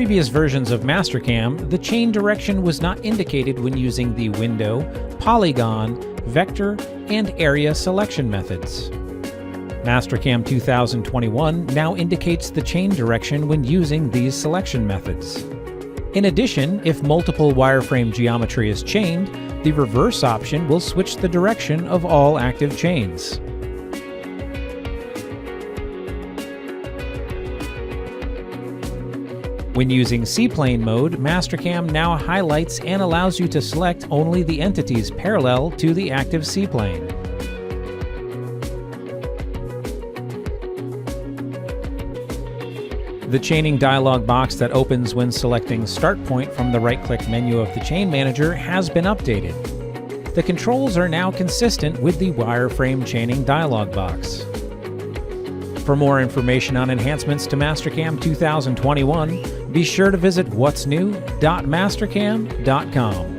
previous versions of Mastercam, the chain direction was not indicated when using the window, polygon, vector, and area selection methods. Mastercam 2021 now indicates the chain direction when using these selection methods. In addition, if multiple wireframe geometry is chained, the reverse option will switch the direction of all active chains. When using C-plane mode, Mastercam now highlights and allows you to select only the entities parallel to the active C-plane. The chaining dialog box that opens when selecting Start Point from the right-click menu of the Chain Manager has been updated. The controls are now consistent with the wireframe chaining dialog box. For more information on enhancements to Mastercam 2021, be sure to visit whatsnew.mastercam.com.